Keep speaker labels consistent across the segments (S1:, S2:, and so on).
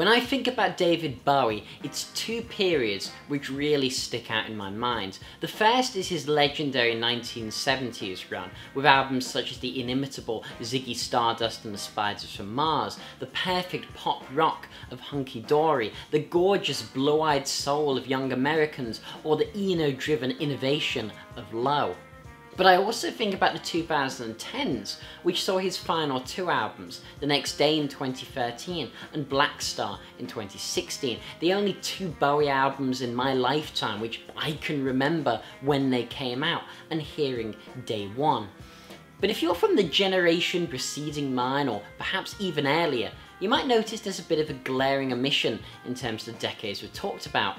S1: When I think about David Bowie, it's two periods which really stick out in my mind. The first is his legendary 1970s run, with albums such as the inimitable Ziggy Stardust and the Spiders from Mars, the perfect pop rock of Hunky Dory, the gorgeous blue-eyed soul of Young Americans, or the Eno-driven innovation of Low. But I also think about the 2010s, which saw his final two albums, The Next Day in 2013 and Black Star in 2016, the only two Bowie albums in my lifetime which I can remember when they came out and hearing day one. But if you're from the generation preceding mine, or perhaps even earlier, you might notice there's a bit of a glaring omission in terms of the decades we've talked about.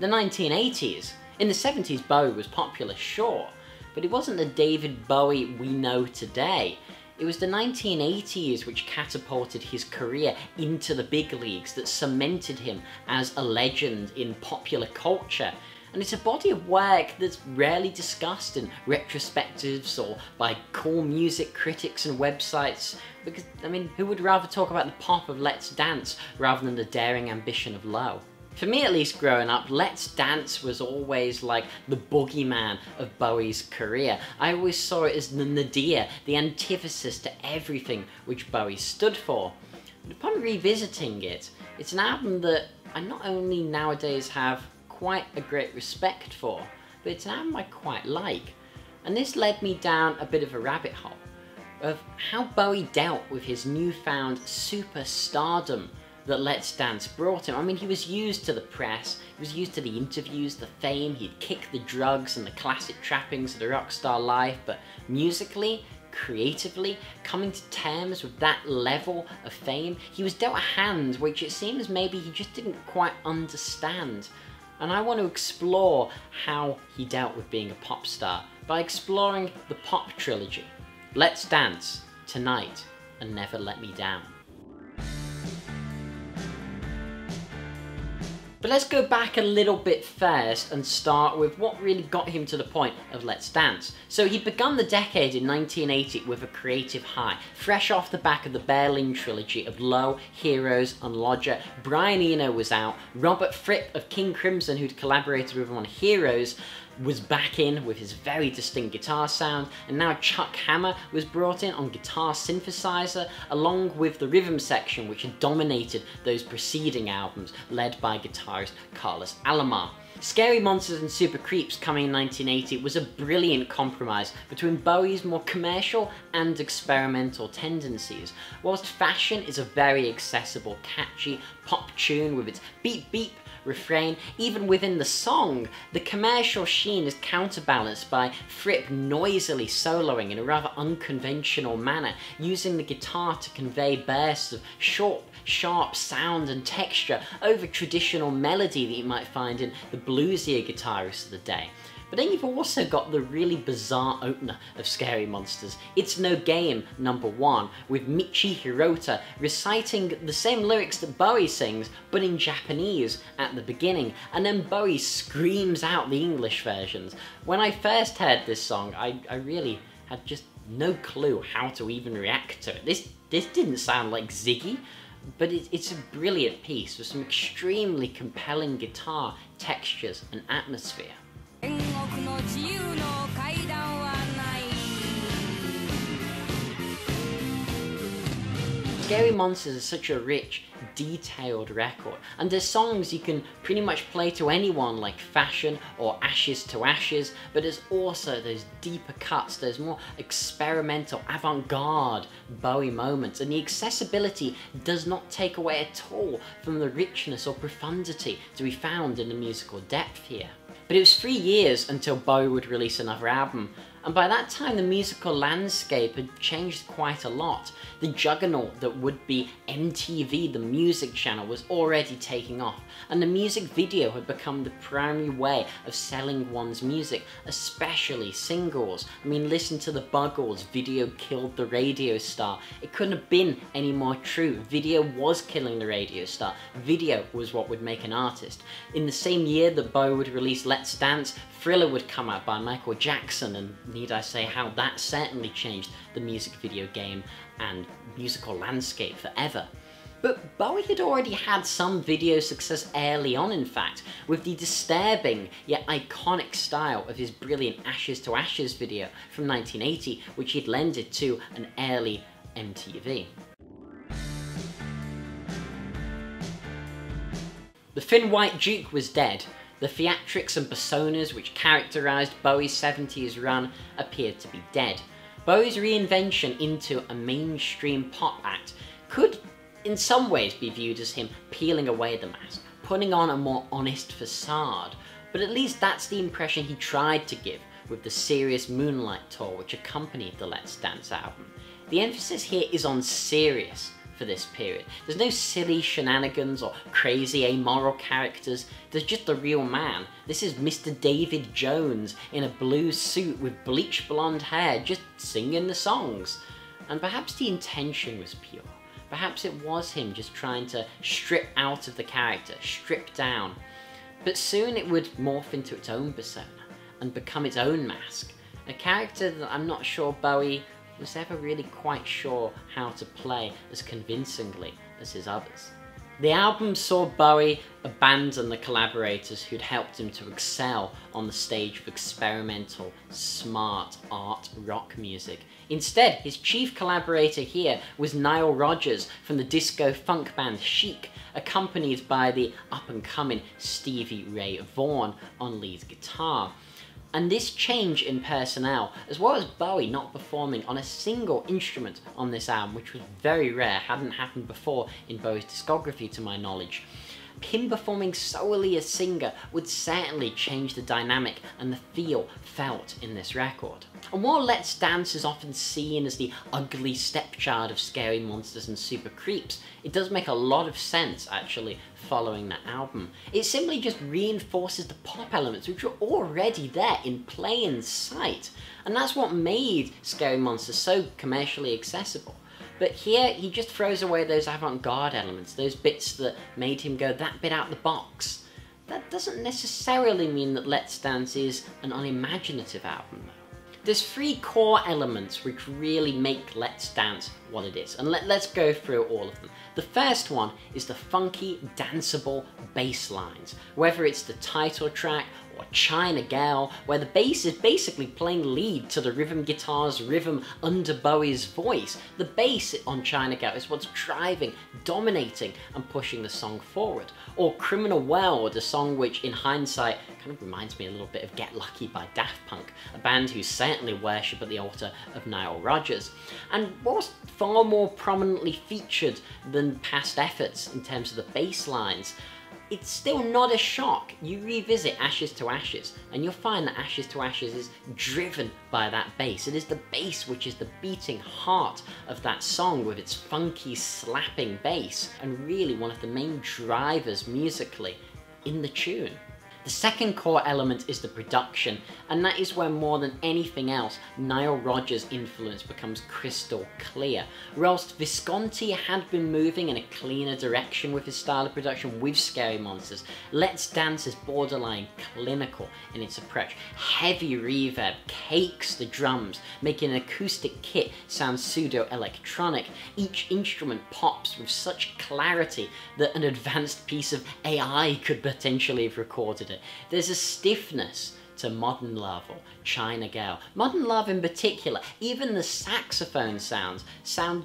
S1: The 1980s. In the 70s Bowie was popular, sure, but it wasn't the David Bowie we know today. It was the 1980s which catapulted his career into the big leagues, that cemented him as a legend in popular culture. And it's a body of work that's rarely discussed in retrospectives or by cool music critics and websites, because, I mean, who would rather talk about the pop of Let's Dance rather than the daring ambition of Low? For me, at least, growing up, Let's Dance was always like the boogeyman of Bowie's career. I always saw it as the nadir, the antithesis to everything which Bowie stood for. But upon revisiting it, it's an album that I not only nowadays have quite a great respect for, but it's an album I quite like. And this led me down a bit of a rabbit hole of how Bowie dealt with his newfound superstardom that Let's Dance brought him. I mean, he was used to the press, he was used to the interviews, the fame, he'd kick the drugs and the classic trappings of the rock star life, but musically, creatively, coming to terms with that level of fame, he was dealt a hand which it seems maybe he just didn't quite understand. And I want to explore how he dealt with being a pop star by exploring the pop trilogy. Let's Dance, Tonight, and Never Let Me Down. But let's go back a little bit first and start with what really got him to the point of Let's Dance. So he'd begun the decade in 1980 with a creative high, fresh off the back of the Berlin trilogy of Low, Heroes and Lodger. Brian Eno was out, Robert Fripp of King Crimson, who'd collaborated with him on Heroes, was back in with his very distinct guitar sound, and now Chuck Hammer was brought in on guitar synthesizer, along with the rhythm section which had dominated those preceding albums, led by guitarist Carlos Alomar. Scary Monsters and Super Creeps, coming in 1980, was a brilliant compromise between Bowie's more commercial and experimental tendencies. Whilst Fashion is a very accessible, catchy pop tune with its beep beep refrain, even within the song, the commercial sheen is counterbalanced by Fripp noisily soloing in a rather unconventional manner, using the guitar to convey bursts of short, sharp sound and texture over traditional melody that you might find in the bluesier guitarists of the day. But then you've also got the really bizarre opener of Scary Monsters, It's No Game #1, with Michi Hirota reciting the same lyrics that Bowie sings, but in Japanese at the beginning, and then Bowie screams out the English versions. When I first heard this song, I really had just no clue how to even react to it. This didn't sound like Ziggy, but it's a brilliant piece with some extremely compelling guitar, textures and atmosphere. Scary Monsters is such a rich, detailed record, and there's songs you can pretty much play to anyone like Fashion or Ashes to Ashes, but there's also those deeper cuts, those more experimental, avant-garde Bowie moments, and the accessibility does not take away at all from the richness or profundity to be found in the musical depth here. But it was 3 years until Bowie would release another album, and by that time the musical landscape had changed quite a lot. The juggernaut that would be MTV, the music channel, was already taking off, and the music video had become the primary way of selling one's music, especially singles. I mean, listen to the Buggles, Video Killed the Radio Star. It couldn't have been any more true. Video was killing the radio star. Video was what would make an artist. In the same year that Bowie would release Let's Dance, Thriller would come out by Michael Jackson, and need I say how that certainly changed the music video game and musical landscape forever. But Bowie had already had some video success early on, in fact, with the disturbing yet iconic style of his brilliant Ashes to Ashes video from 1980, which he'd lended to an early MTV. The thin white Duke was dead. The theatrics and personas which characterised Bowie's 70s run appeared to be dead. Bowie's reinvention into a mainstream pop act could in some ways be viewed as him peeling away the mask, putting on a more honest facade, but at least that's the impression he tried to give with the serious Moonlight tour which accompanied the Let's Dance album. The emphasis here is on serious for this period. There's no silly shenanigans or crazy amoral characters, there's just the real man. This is Mr. David Jones in a blue suit with bleach blonde hair just singing the songs. And perhaps the intention was pure. Perhaps it was him just trying to strip out of the character, strip down. But soon it would morph into its own persona and become its own mask. A character that I'm not sure Bowie was ever really quite sure how to play as convincingly as his others. The album saw Bowie abandon the collaborators who'd helped him to excel on the stage of experimental, smart art rock music. Instead, his chief collaborator here was Nile Rogers from the disco funk band Chic, accompanied by the up-and-coming Stevie Ray Vaughan on lead guitar. And this change in personnel, as well as Bowie not performing on a single instrument on this album, which was very rare, hadn't happened before in Bowie's discography to my knowledge, him performing solely as singer would certainly change the dynamic and the feel felt in this record. And while Let's Dance is often seen as the ugly stepchild of Scary Monsters and Super Creeps, it does make a lot of sense actually following that album. It simply just reinforces the pop elements which were already there in plain sight, and that's what made Scary Monsters so commercially accessible. But here, he just throws away those avant-garde elements, those bits that made him go that bit out the box. That doesn't necessarily mean that Let's Dance is an unimaginative album, though. There's three core elements which really make Let's Dance what it is, and let's go through all of them. The first one is the funky, danceable bass lines, whether it's the title track or China Girl, where the bass is basically playing lead to the rhythm guitar's rhythm under Bowie's voice. The bass on China Girl is what's driving, dominating, and pushing the song forward. Or Criminal World, a song which, in hindsight, kind of reminds me a little bit of Get Lucky by Daft Punk, a band who certainly worship at the altar of Nile Rogers. And what's far more prominently featured than past efforts in terms of the bass lines, it's still not a shock. You revisit Ashes to Ashes and you'll find that Ashes to Ashes is driven by that bass. It is the bass which is the beating heart of that song with its funky slapping bass and really one of the main drivers musically in the tune. The second core element is the production, and that is where more than anything else Nile Rogers' influence becomes crystal clear. Whilst Visconti had been moving in a cleaner direction with his style of production with Scary Monsters, Let's Dance is borderline clinical in its approach. Heavy reverb cakes the drums, making an acoustic kit sound pseudo-electronic. Each instrument pops with such clarity that an advanced piece of AI could potentially have recorded it. There's a stiffness to Modern Love or China Girl. Modern Love in particular, even the saxophone sound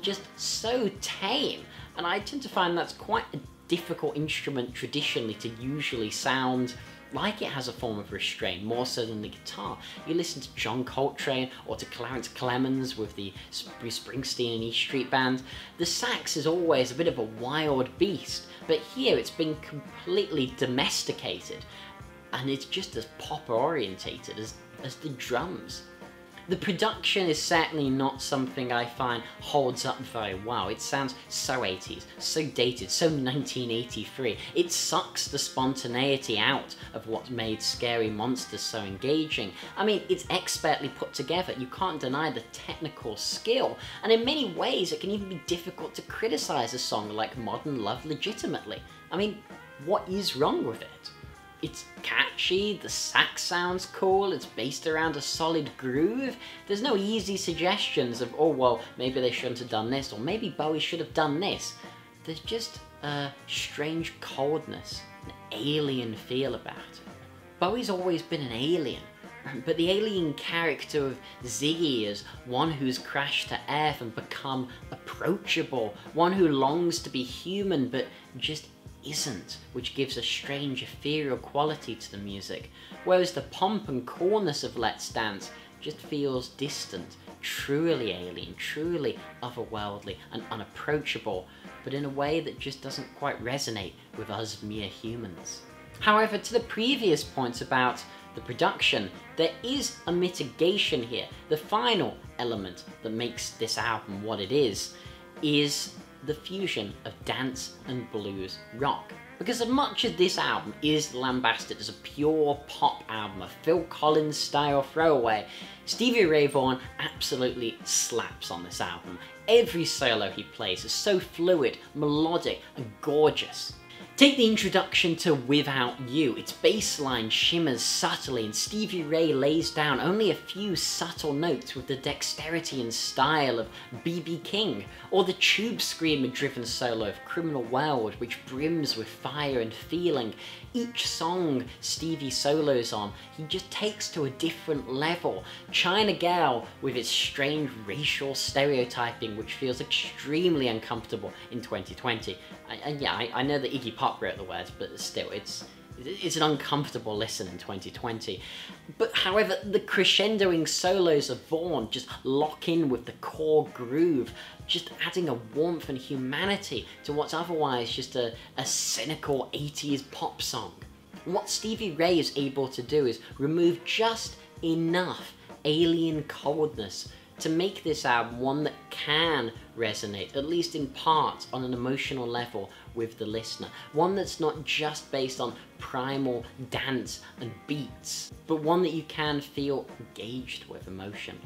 S1: just so tame, and I tend to find that's quite a difficult instrument traditionally to usually sound like it has a form of restraint, more so than the guitar. You listen to John Coltrane or to Clarence Clemens with the Bruce Springsteen and E Street Band, the sax is always a bit of a wild beast, but here it's been completely domesticated and it's just as pop orientated as the drums. The production is certainly not something I find holds up very well. It sounds so 80s, so dated, so 1983. It sucks the spontaneity out of what made Scary Monsters so engaging. I mean, it's expertly put together. You can't deny the technical skill. And in many ways, it can even be difficult to criticize a song like Modern Love legitimately. I mean, what is wrong with it? It's catchy, the sax sounds cool, it's based around a solid groove. There's no easy suggestions of, oh well, maybe they shouldn't have done this, or maybe Bowie should have done this. there's just a strange coldness, an alien feel about it. Bowie's always been an alien, but the alien character of Ziggy is one who's crashed to earth and become approachable, one who longs to be human but just isn't, which gives a strange ethereal quality to the music, whereas the pomp and coolness of Let's Dance just feels distant, truly alien, truly otherworldly and unapproachable, but in a way that just doesn't quite resonate with us mere humans. However, to the previous points about the production, there is a mitigation here. The final element that makes this album what it is the fusion of dance and blues rock. Because as much as this album is lambasted as a pure pop album, a Phil Collins style throwaway, Stevie Ray Vaughan absolutely slaps on this album. Every solo he plays is so fluid, melodic and gorgeous. Take the introduction to Without You. Its bass line shimmers subtly and Stevie Ray lays down only a few subtle notes with the dexterity and style of B.B. King, or the tube screamer-driven solo of Criminal World, which brims with fire and feeling. Each song Stevie solos on, he just takes to a different level. China Girl, with its strange racial stereotyping, which feels extremely uncomfortable in 2020. And yeah, I know that Iggy Pop wrote the words, but still, it's an uncomfortable listen in 2020. But however, the crescendoing solos of Vaughan just lock in with the core groove, just adding a warmth and humanity to what's otherwise just a cynical 80s pop song. And what Stevie Ray is able to do is remove just enough alien coldness to make this album one that can resonate, at least in part, on an emotional level with the listener. One that's not just based on primal dance and beats, but one that you can feel engaged with emotionally.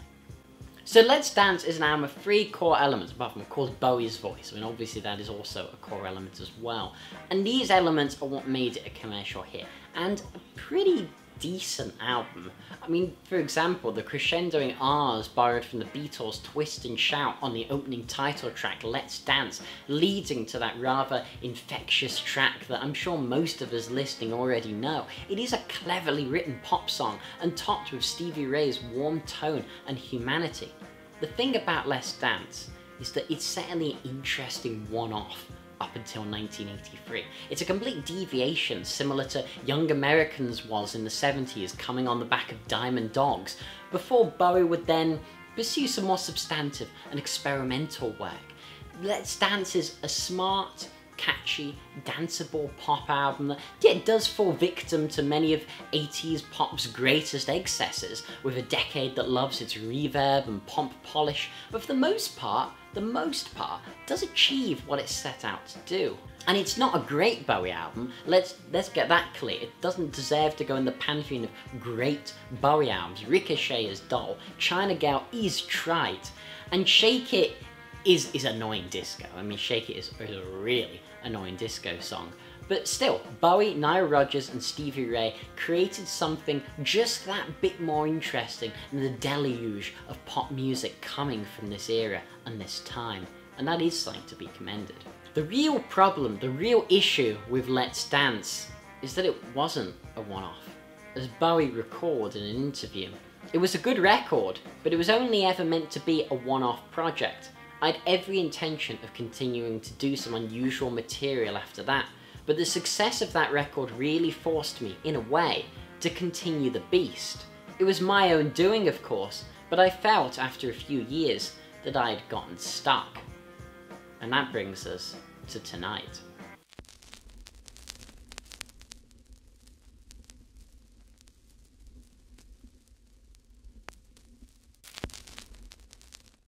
S1: So Let's Dance is an album of 3 core elements, apart from of course Bowie's voice. I mean, obviously that is also a core element as well. And these elements are what made it a commercial hit, and a pretty decent album. I mean, for example, the crescendoing R's borrowed from the Beatles' Twist and Shout on the opening title track, Let's Dance, leading to that rather infectious track that I'm sure most of us listening already know. It is a cleverly written pop song, and topped with Stevie Ray's warm tone and humanity. The thing about Let's Dance is that it's certainly an interesting one-off up until 1983. It's a complete deviation, similar to Young Americans was in the 70s, coming on the back of Diamond Dogs, before Bowie would then pursue some more substantive and experimental work. Let's Dance is a smart, catchy, danceable pop album that, yeah, it does fall victim to many of 80s pop's greatest excesses, with a decade that loves its reverb and pomp polish, but for the most part, does achieve what it set out to do. And it's not a great Bowie album, let's get that clear. It doesn't deserve to go in the pantheon of great Bowie albums. Richochet is dull, China Girl is trite, and Shake It is annoying disco. I mean, Shake It is a really annoying disco song. But still, Bowie, Nile Rogers and Stevie Ray created something just that bit more interesting than the deluge of pop music coming from this era and this time. And that is something to be commended. The real problem, the real issue with Let's Dance is that it wasn't a one-off. As Bowie recalled in an interview, it was a good record, but it was only ever meant to be a one-off project. I had every intention of continuing to do some unusual material after that, but the success of that record really forced me, in a way, to continue the beast. It was my own doing, of course, but I felt after a few years that I had gotten stuck. And that brings us to tonight.